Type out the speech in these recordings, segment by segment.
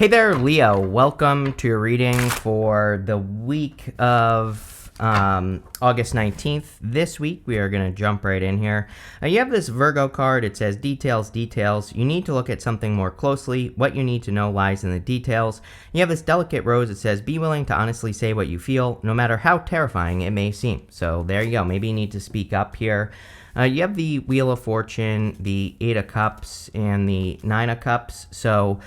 Hey there, Leo. Welcome to your reading for the week of August 19th. This week, we are going to jump right in here. You have this Virgo card. It says, details, details. You need to look at something more closely. What you need to know lies in the details. You have this delicate rose. It says, be willing to honestly say what you feel, no matter how terrifying it may seem. So there you go. Maybe you need to speak up here. You have the Wheel of Fortune, the Eight of Cups, and the Nine of Cups. So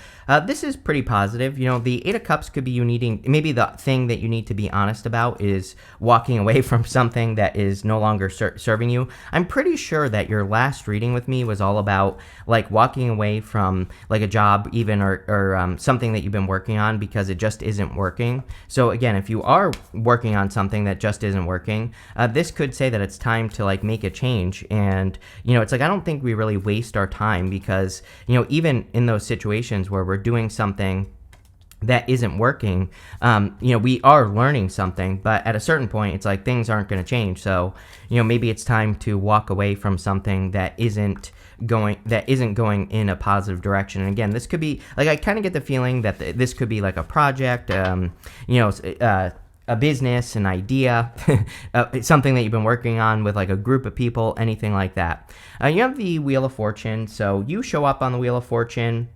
this is pretty positive. You know, the Eight of Cups could be you needing, maybe the thing that you need to be honest about is walking away from something that is no longer serving you. I'm pretty sure that your last reading with me was all about like walking away from like a job even or something that you've been working on because it just isn't working. So again, if you are working on something that just isn't working, this could say that it's time to like make a change. And, you know, it's like, I don't think we really waste our time because, you know, even in those situations where we're doing something that isn't working, you know, we are learning something, but at a certain point, it's like things aren't going to change. So, you know, maybe it's time to walk away from something that isn't going in a positive direction. And again, this could be like, I kind of get the feeling that this could be like a project, you know, a business, an idea, something that you've been working on with like a group of people, anything like that. You have the Wheel of Fortune. So you show up on the Wheel of Fortune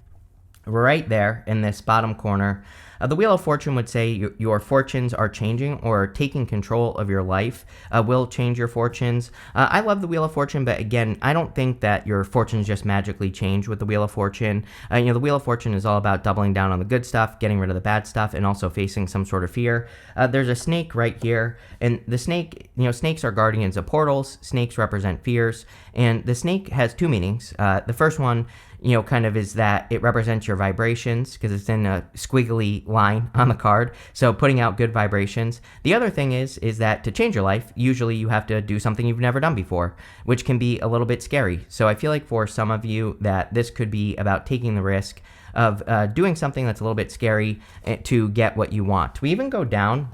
right there in this bottom corner. The Wheel of Fortune would say your fortunes are changing or taking control of your life will change your fortunes. I love the Wheel of Fortune, but again, I don't think that your fortunes just magically change with the Wheel of Fortune. You know, the Wheel of Fortune is all about doubling down on the good stuff, getting rid of the bad stuff, and also facing some sort of fear. There's a snake right here, and the snake, you know, snakes are guardians of portals. Snakes represent fears, and the snake has two meanings. The first one, you know, kind of is that it represents your vibrations because it's in a squiggly line on the card. So putting out good vibrations. The other thing is that to change your life, usually you have to do something you've never done before, which can be a little bit scary. So I feel like for some of you that this could be about taking the risk of doing something that's a little bit scary to get what you want. We even go down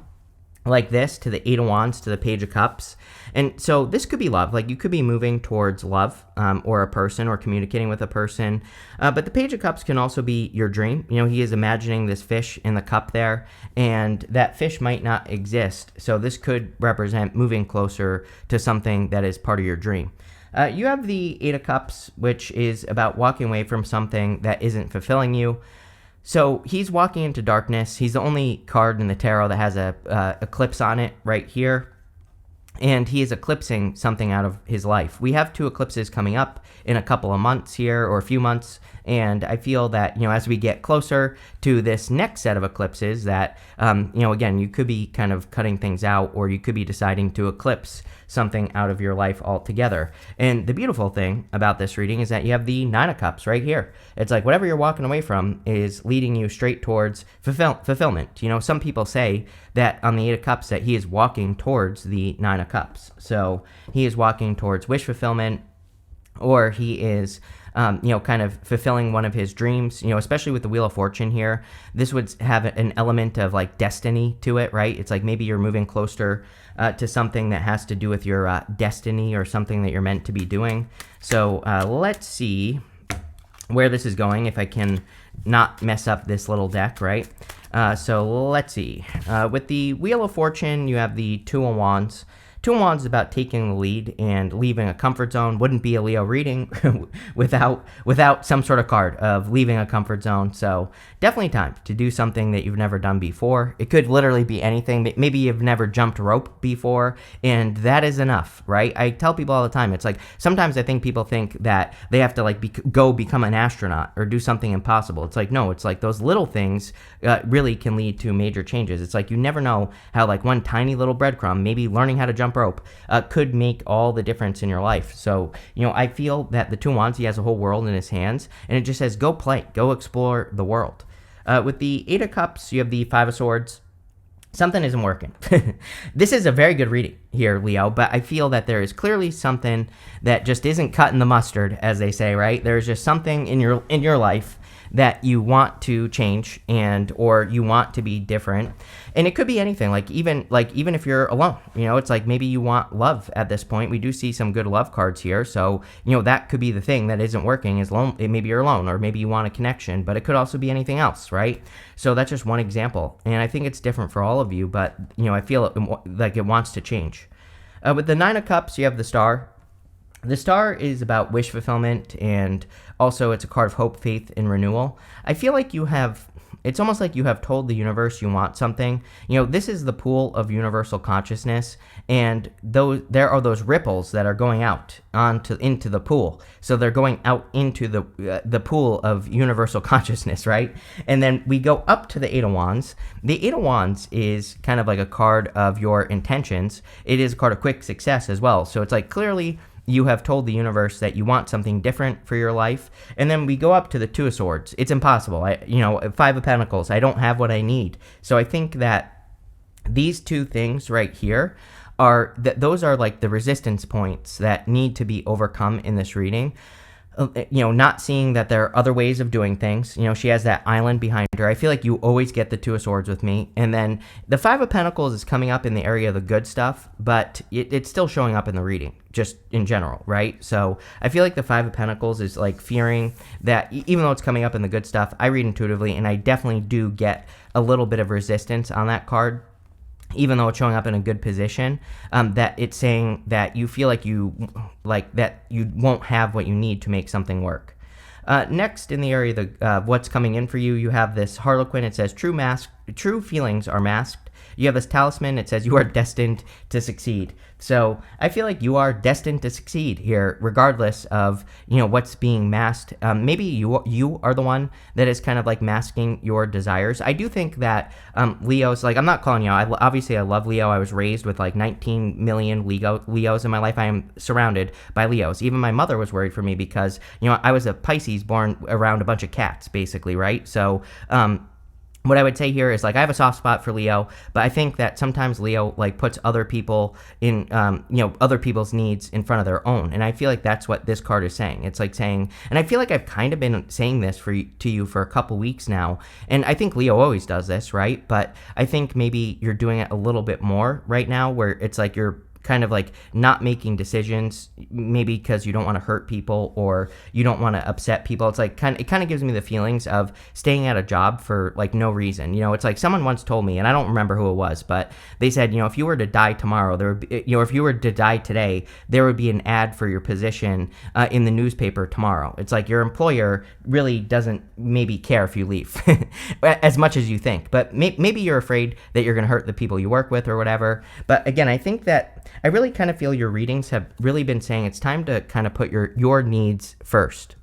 like this to the Eight of Wands to the Page of Cups. And so this could be love. Like you could be moving towards love or a person or communicating with a person. But the Page of Cups can also be your dream. You know, he is imagining this fish in the cup there, and that fish might not exist. So this could represent moving closer to something that is part of your dream. You have the Eight of Cups, which is about walking away from something that isn't fulfilling you. So he's walking into darkness. He's the only card in the tarot that has a eclipse on it right here. And he is eclipsing something out of his life. We have two eclipses coming up in a couple of months here, or a few months. And I feel that, you know, as we get closer to this next set of eclipses that, you know, again, you could be kind of cutting things out, or you could be deciding to eclipse something out of your life altogether. And the beautiful thing about this reading is that you have the Nine of Cups right here. It's like whatever you're walking away from is leading you straight towards fulfillment. You know, some people say that on the Eight of Cups that he is walking towards the Nine of Cups. So he is walking towards wish fulfillment, or he is you know, kind of fulfilling one of his dreams, you know, especially with the Wheel of Fortune here. This would have an element of like destiny to it, right? It's like maybe you're moving closer to something that has to do with your destiny or something that you're meant to be doing. So let's see where this is going, if I can not mess up this little deck, right? So let's see. With the Wheel of Fortune, you have the Two of Wands. Two of Wands is about taking the lead and leaving a comfort zone. Wouldn't be a Leo reading without some sort of card of leaving a comfort zone. So definitely time to do something that you've never done before. It could literally be anything. Maybe you've never jumped rope before, and that is enough, right? I tell people all the time, it's like sometimes I think people think that they have to like go become an astronaut or do something impossible. It's like, no, it's like those little things really can lead to major changes. It's like you never know how like one tiny little breadcrumb, maybe learning how to jump rope, could make all the difference in your life. So, you know, I feel that the Two of Wands, he has a whole world in his hands, and it just says, go play, go explore the world. With the Eight of Cups, you have the Five of Swords. Something isn't working. This is a very good reading here, Leo, but I feel that there is clearly something that just isn't cutting the mustard, as they say, right? There's just something in your life that you want to change and or you want to be different. And it could be anything, even if you're alone, it's like maybe you want love at this point. We do see some good love cards here, so that could be the thing that isn't working is alone. Maybe you're alone, or maybe you want a connection, but it could also be anything else, right? So that's just one example, and I think it's different for all of you, but I feel like it wants to change. With the Nine of Cups, you have the Star. The Star is about wish fulfillment, and also it's a card of hope, faith, and renewal. I feel like it's almost like you have told the universe you want something. This is the pool of universal consciousness, and there are those ripples that are going out into the pool. So they're going out into the pool of universal consciousness, right? And then we go up to the Eight of Wands. The Eight of Wands is kind of like a card of your intentions. It is a card of quick success as well. So it's like clearly you have told the universe that you want something different for your life. And then we go up to the Two of Swords. It's impossible. Five of Pentacles. I don't have what I need. So I think that these two things right here those are like the resistance points that need to be overcome in this reading. Not seeing that there are other ways of doing things. She has that island behind her. I feel like you always get the Two of Swords with me. And then the Five of Pentacles is coming up in the area of the good stuff, but it's still showing up in the reading, just in general, right? So I feel like the Five of Pentacles is like fearing that even though it's coming up in the good stuff, I read intuitively, and I definitely do get a little bit of resistance on that card. Even though it's showing up in a good position, that it's saying that you feel like you won't have what you need to make something work. Next, in the area of what's coming in for you, you have this Harlequin. It says true feelings are masked. You have this Talisman. It says you are destined to succeed. So I feel like you are destined to succeed here, regardless of what's being masked. Maybe you are the one that is kind of like masking your desires. I do think that Leo's I'm not calling you out. Obviously I love Leo. I was raised with 19 million Leos in my life. I am surrounded by Leos. Even my mother was worried for me because I was a Pisces born around a bunch of cats, basically, right? So what I would say here is I have a soft spot for Leo, but I think that sometimes Leo puts other people in, other people's needs in front of their own. And I feel like that's what this card is saying. It's saying, and I feel like I've kind of been saying this to you for a couple weeks now. And I think Leo always does this, right? But I think maybe you're doing it a little bit more right now, where it's you're kind of not making decisions, maybe because you don't want to hurt people or you don't want to upset people. It's it kind of gives me the feelings of staying at a job for no reason. It's someone once told me, and I don't remember who it was, but they said, if you were to die tomorrow, there would be, if you were to die today, there would be an ad for your position in the newspaper tomorrow. It's your employer really doesn't maybe care if you leave as much as you think, but maybe you're afraid that you're going to hurt the people you work with or whatever. But again, I think that I really kind of feel your readings have really been saying it's time to kind of put your needs first.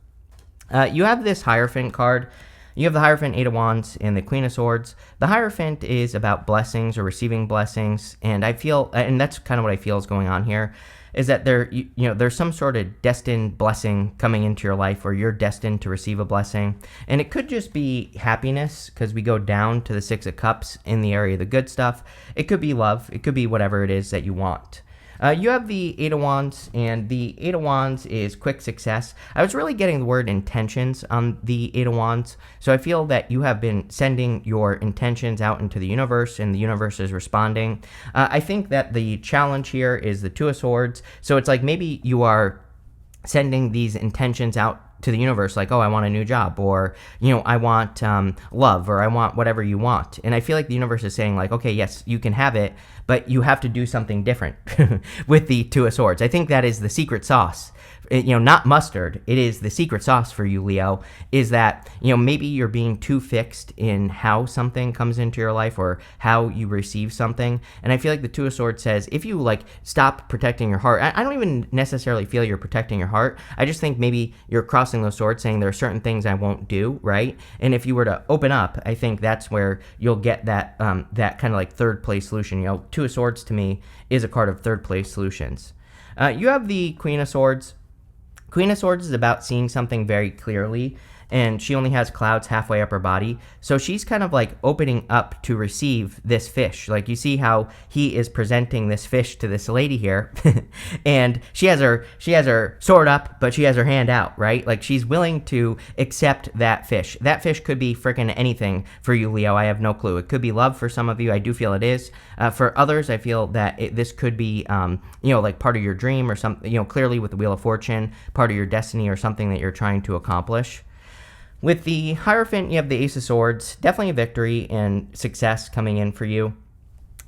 You have this Hierophant card. You have the Hierophant, Eight of Wands, and the Queen of Swords. The Hierophant is about blessings or receiving blessings, and I feel, and that's kind of what I feel is going on here, is that there's some sort of destined blessing coming into your life, or you're destined to receive a blessing. And it could just be happiness, because we go down to the Six of Cups in the area of the good stuff. It could be love. It could be whatever it is that you want. You have the Eight of Wands, and the Eight of Wands is quick success. I was really getting the word intentions on the Eight of Wands, so I feel that you have been sending your intentions out into the universe, and the universe is responding. I think that the challenge here is the Two of Swords, so it's maybe you are sending these intentions out to the universe, I want a new job, or I want love, or I want whatever you want. And I feel like the universe is saying okay, yes, you can have it, but you have to do something different with the Two of Swords. I think that is the secret sauce. Not mustard. It is the secret sauce for you, Leo, is that, maybe you're being too fixed in how something comes into your life or how you receive something. And I feel like the Two of Swords says, if you stop protecting your heart, I don't even necessarily feel you're protecting your heart. I just think maybe you're crossing those swords, saying there are certain things I won't do, right? And if you were to open up, I think that's where you'll get that that kind of third place solution. Two of Swords to me is a card of third place solutions. You have the Queen of Swords. Queen of Swords is about seeing something very clearly. and she only has clouds halfway up her body. So she's kind of like opening up to receive this fish. Like you see how he is presenting this fish to this lady here, and she has her sword up, but she has her hand out, right? Like she's willing to accept that fish. That fish could be freaking anything for you, Leo. I have no clue. It could be love for some of you. I do feel it is. For others, I feel that this could be, like part of your dream or something, clearly with the Wheel of Fortune, part of your destiny or something that you're trying to accomplish. With the Hierophant, you have the Ace of Swords, definitely a victory and success coming in for you.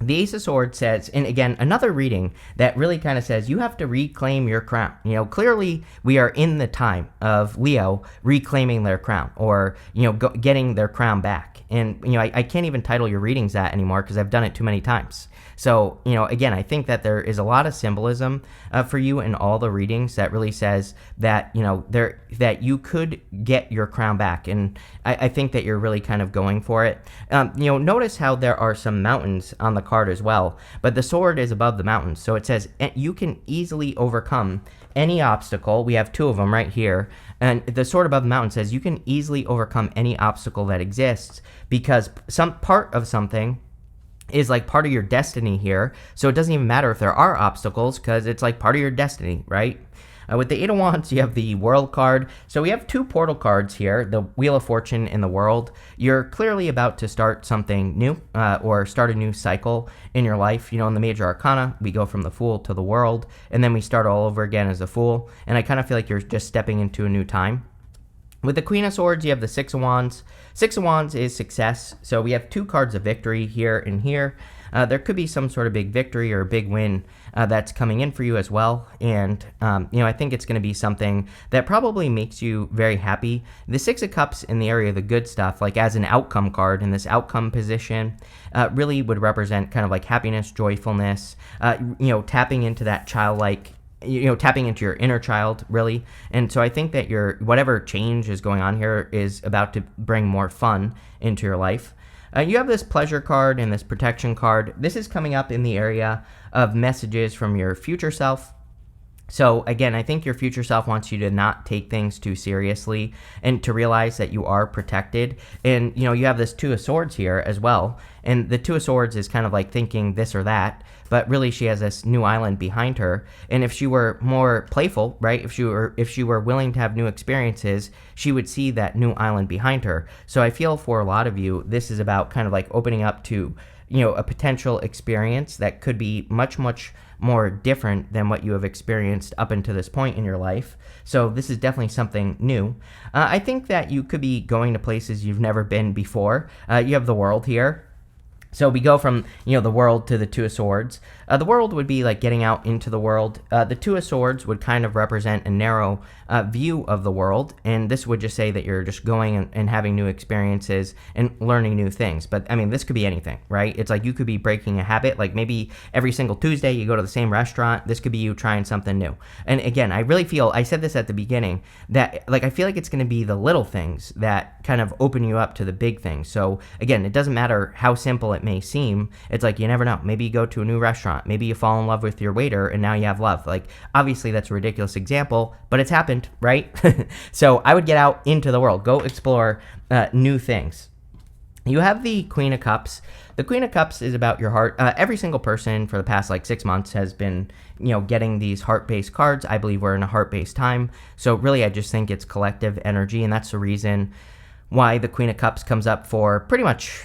The Ace of Swords says, and again, another reading that really kind of says you have to reclaim your crown. Clearly we are in the time of Leo reclaiming their crown or, getting their crown back. And, I can't even title your readings that anymore because I've done it too many times. So, again, I think that there is a lot of symbolism for you in all the readings that really says that, that you could get your crown back. And I think that you're really kind of going for it. Notice how there are some mountains on the card as well, but the sword is above the mountains. So it says you can easily overcome any obstacle. We have two of them right here. And the sword above the mountain says you can easily overcome any obstacle that exists because some part of something is like part of your destiny here. So it doesn't even matter if there are obstacles because it's like part of your destiny, right? With the Eight of Wands, you have the World card. So we have two portal cards here, the Wheel of Fortune and the World. You're clearly about to start something new or start a new cycle in your life. In the Major Arcana, we go from the Fool to the World, and then we start all over again as a Fool. And I kind of feel like you're just stepping into a new time. With the Queen of Swords, you have the Six of Wands. Six of Wands is success. So we have two cards of victory here and here. There could be some sort of big victory or big win that's coming in for you as well. And, I think it's going to be something that probably makes you very happy. The Six of Cups in the area of the good stuff, like as an outcome card in this outcome position, really would represent kind of like happiness, joyfulness, tapping into that childlike, tapping into your inner child, really. And so I think that whatever change is going on here is about to bring more fun into your life. You have this pleasure card and this protection card. This is coming up in the area of messages from your future self. So again, I think your future self wants you to not take things too seriously and to realize that you are protected. And, you have this Two of Swords here as well. And the Two of Swords is kind of like thinking this or that, but really she has this new island behind her. And if she were more playful, right, if she were willing to have new experiences, she would see that new island behind her. So I feel for a lot of you, this is about kind of like opening up to, a potential experience that could be much, much more different than what you have experienced up until this point in your life. So this is definitely something new. I think that you could be going to places you've never been before. You have the World here. So we go from, the World to the Two of Swords. The World would be like getting out into the world. The Two of Swords would kind of represent a narrow view of the world. And this would just say that you're just going and having new experiences and learning new things. But I mean, this could be anything, right? It's like you could be breaking a habit. Like maybe every single Tuesday you go to the same restaurant. This could be you trying something new. And again, I really feel, I said this at the beginning, that like I feel like it's going to be the little things that kind of open you up to the big things. So again, it doesn't matter how simple it may seem. It's like you never know. Maybe you go to a new restaurant. Maybe you fall in love with your waiter and now you have love. Like obviously that's a ridiculous example, but it's happened, right? So I would get out into the world. Go explore new things. You have the Queen of Cups. The Queen of Cups is about your heart. Every single person for the past 6 months has been, getting these heart-based cards. I believe we're in a heart-based time. So really, I just think it's collective energy, and that's the reason why the Queen of Cups comes up for pretty much,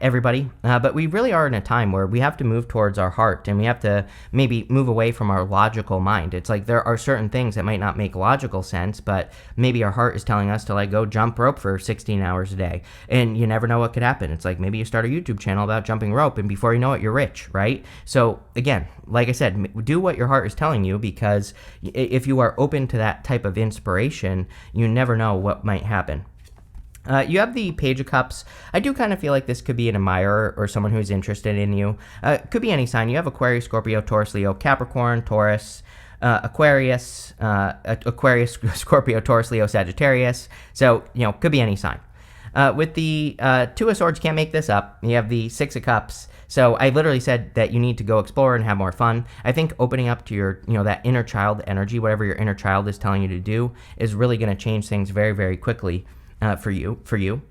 everybody. But we really are in a time where we have to move towards our heart and we have to maybe move away from our logical mind. It's like there are certain things that might not make logical sense, but maybe our heart is telling us to like go jump rope for 16 hours a day. And you never know what could happen. It's like maybe you start a YouTube channel about jumping rope and before you know it, you're rich, right? So again, like I said, do what your heart is telling you, because if you are open to that type of inspiration, you never know what might happen. You have the Page of Cups. I do kind of feel like this could be an admirer or someone who's interested in you. Could be any sign. You have Aquarius, Scorpio, Taurus, Leo, Capricorn, Taurus, Aquarius, Scorpio, Taurus, Leo, Sagittarius. So, could be any sign. With the Two of Swords, you can't make this up. You have the Six of Cups. So I literally said that you need to go explore and have more fun. I think opening up to your, that inner child energy, whatever your inner child is telling you to do, is really going to change things very, very quickly. for you.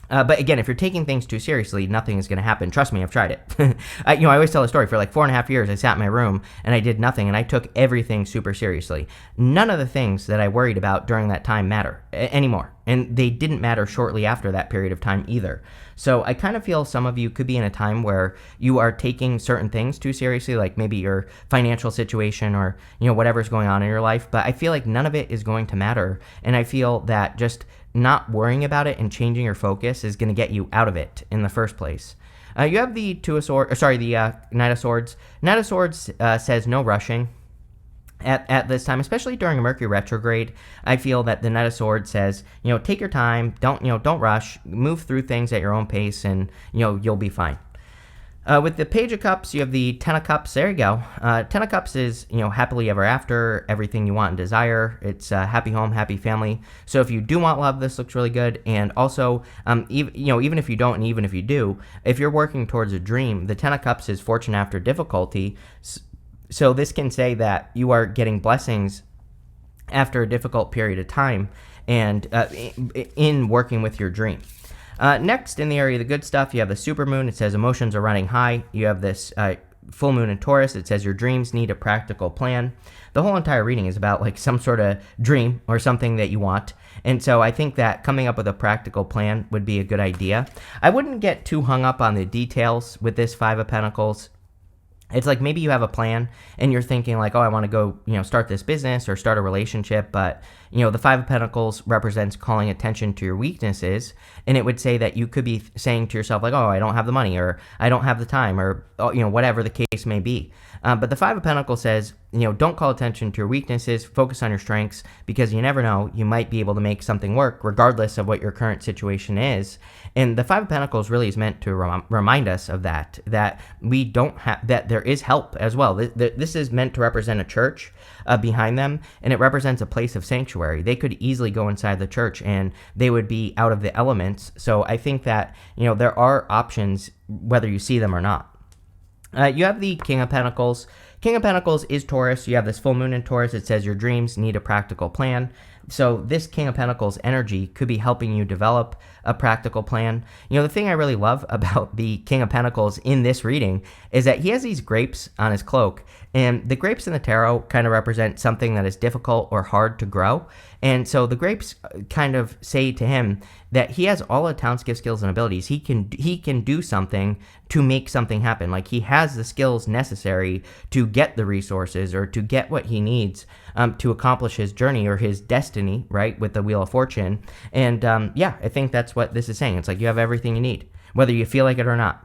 But again, if you're taking things too seriously, nothing is going to happen. Trust me, I've tried it. I always tell a story. For like 4.5 years, I sat in my room and I did nothing, and I took everything super seriously. None of the things that I worried about during that time matter anymore, and they didn't matter shortly after that period of time either. So I kind of feel some of you could be in a time where you are taking certain things too seriously, like maybe your financial situation or whatever's going on in your life. But I feel like none of it is going to matter, and I feel that just not worrying about it and changing your focus is going to get you out of it in the first place. You have the Knight of Swords. Knight of Swords says no rushing at this time, especially during Mercury retrograde. I feel that the Knight of Swords says, take your time, don't rush, move through things at your own pace, and you'll be fine. With the Page of Cups, you have the Ten of Cups. There you go. Ten of Cups is, happily ever after, everything you want and desire. It's happy home, happy family. So if you do want love, this looks really good. And also, even if you don't, and even if you do, if you're working towards a dream, the Ten of Cups is fortune after difficulty. So this can say that you are getting blessings after a difficult period of time, and in working with your dream. Next, in the area of the good stuff, you have the supermoon. It says emotions are running high. You have this full moon in Taurus. It says your dreams need a practical plan. The whole entire reading is about like some sort of dream or something that you want. And so I think that coming up with a practical plan would be a good idea. I wouldn't get too hung up on the details with this Five of Pentacles. It's like maybe you have a plan and you're thinking like, oh, I want to go, start this business or start a relationship. But, the Five of Pentacles represents calling attention to your weaknesses. And it would say that you could be saying to yourself like, oh, I don't have the money, or I don't have the time, or, whatever the case may be. But the Five of Pentacles says, don't call attention to your weaknesses, focus on your strengths, because you never know, you might be able to make something work regardless of what your current situation is. And the Five of Pentacles really is meant to remind us of that we don't have, that there is help as well. This is meant to represent a church behind them, and it represents a place of sanctuary. They could easily go inside the church and they would be out of the elements. So I think that, there are options whether you see them or not. You have the King of Pentacles. King of Pentacles is Taurus. You have this full moon in Taurus. It says your dreams need a practical plan. So this King of Pentacles energy could be helping you develop a practical plan. The thing I really love about the King of Pentacles in this reading is that he has these grapes on his cloak. And the grapes in the tarot kind of represent something that is difficult or hard to grow. And so the grapes kind of say to him that he has all the talents, gifts, skills, and abilities. He can do something to make something happen. Like he has the skills necessary to get the resources or to get what he needs to accomplish his journey or his destiny, right, with the Wheel of Fortune. And I think that's what this is saying. It's like you have everything you need, whether you feel like it or not.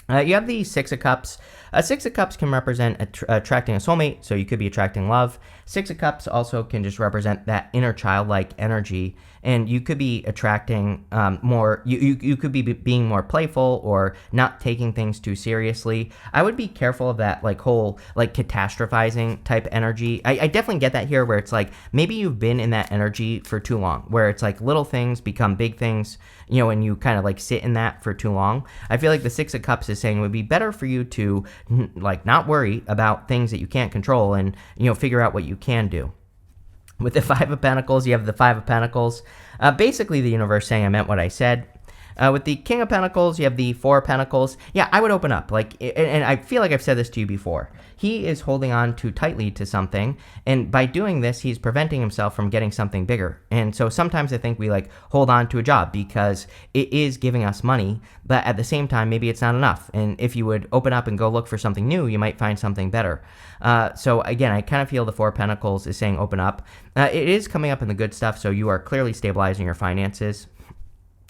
You have the Six of Cups. Six of Cups can represent attracting a soulmate, so you could be attracting love. Six of Cups also can just represent that inner childlike energy, and you could be attracting more. You could be being more playful or not taking things too seriously. I would be careful of that whole catastrophizing type energy. I definitely get that here, where it's like maybe you've been in that energy for too long, where it's like little things become big things, and you kind of sit in that for too long. I feel like the Six of Cups is saying it would be better for you to not worry about things that you can't control and figure out what you can do. With the Five of Pentacles, you have the Five of Pentacles. Basically, the universe saying I meant what I said. With the King of Pentacles, you have the Four of Pentacles. Yeah, I would open up. And I feel like I've said this to you before. He is holding on too tightly to something, and by doing this, he's preventing himself from getting something bigger. And so sometimes I think we hold on to a job because it is giving us money, but at the same time, maybe it's not enough. And if you would open up and go look for something new, you might find something better. So again, I kind of feel the Four of Pentacles is saying open up. It is coming up in the good stuff, so you are clearly stabilizing your finances.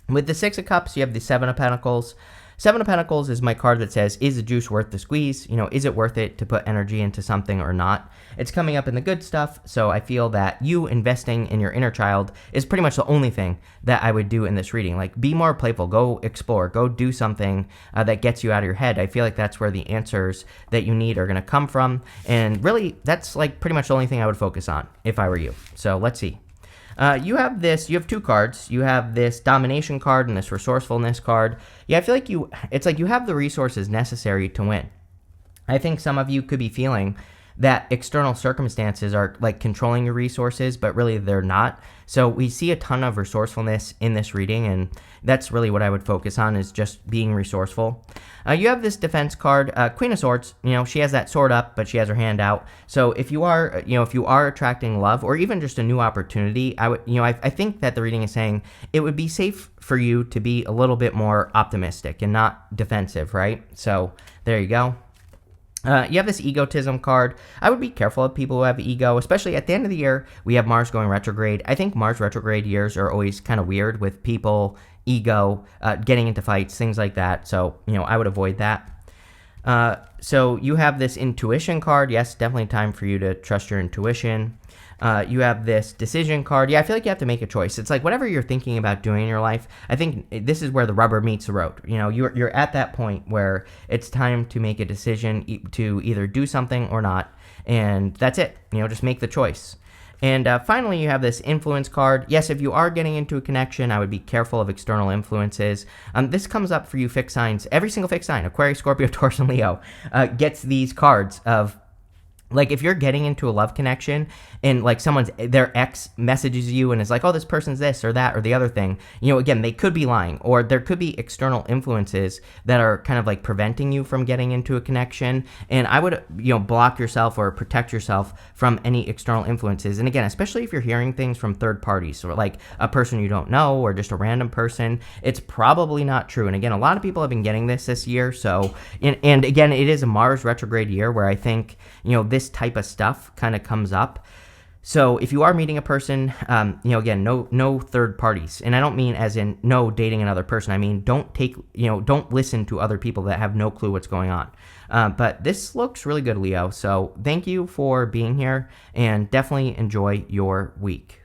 With the Six of Cups, you have the Seven of Pentacles. Seven of Pentacles is my card that says, is the juice worth the squeeze? Is it worth it to put energy into something or not? It's coming up in the good stuff, so I feel that you investing in your inner child is pretty much the only thing that I would do in this reading. Be more playful, go explore, go do something that gets you out of your head. I feel like that's where the answers that you need are going to come from, and really, that's pretty much the only thing I would focus on if I were you. So let's see. You have two cards. You have this domination card and this resourcefulness card. Yeah, I feel like it's like you have the resources necessary to win. I think some of you could be feeling that external circumstances are controlling your resources, but really they're not. So we see a ton of resourcefulness in this reading, and that's really what I would focus on, is just being resourceful. You have this defense card, Queen of Swords. She has that sword up, but she has her hand out. So if you are, if you are attracting love or even just a new opportunity, I think that the reading is saying it would be safe for you to be a little bit more optimistic and not defensive, right? So there you go. You have this egotism card. I would be careful of people who have ego, especially at the end of the year. We have Mars going retrograde. I think Mars retrograde years are always kind of weird with people, ego, getting into fights, things like that. So, I would avoid that. So you have this intuition card. Yes, definitely time for you to trust your intuition. You have this decision card. Yeah, I feel like you have to make a choice. It's like whatever you're thinking about doing in your life, I think this is where the rubber meets the road. You're at that point where it's time to make a decision to either do something or not. And that's it. Just make the choice. And finally, you have this influence card. Yes, if you are getting into a connection, I would be careful of external influences. This comes up for you fixed signs. Every single fixed sign, Aquarius, Scorpio, Taurus, and Leo, gets these cards of, like, if you're getting into a love connection and like their ex messages you and is like, oh, this person's this or that or the other thing, again, they could be lying, or there could be external influences that are kind of like preventing you from getting into a connection. And I would, block yourself or protect yourself from any external influences. And again, especially if you're hearing things from third parties, or like a person you don't know or just a random person, it's probably not true. And again, a lot of people have been getting this year. So, and again, it is a Mars retrograde year where I think, this type of stuff kind of comes up. So if you are meeting a person, again, no third parties. And I don't mean as in no dating another person. I mean, don't listen to other people that have no clue what's going on. But this looks really good, Leo. So thank you for being here, and definitely enjoy your week.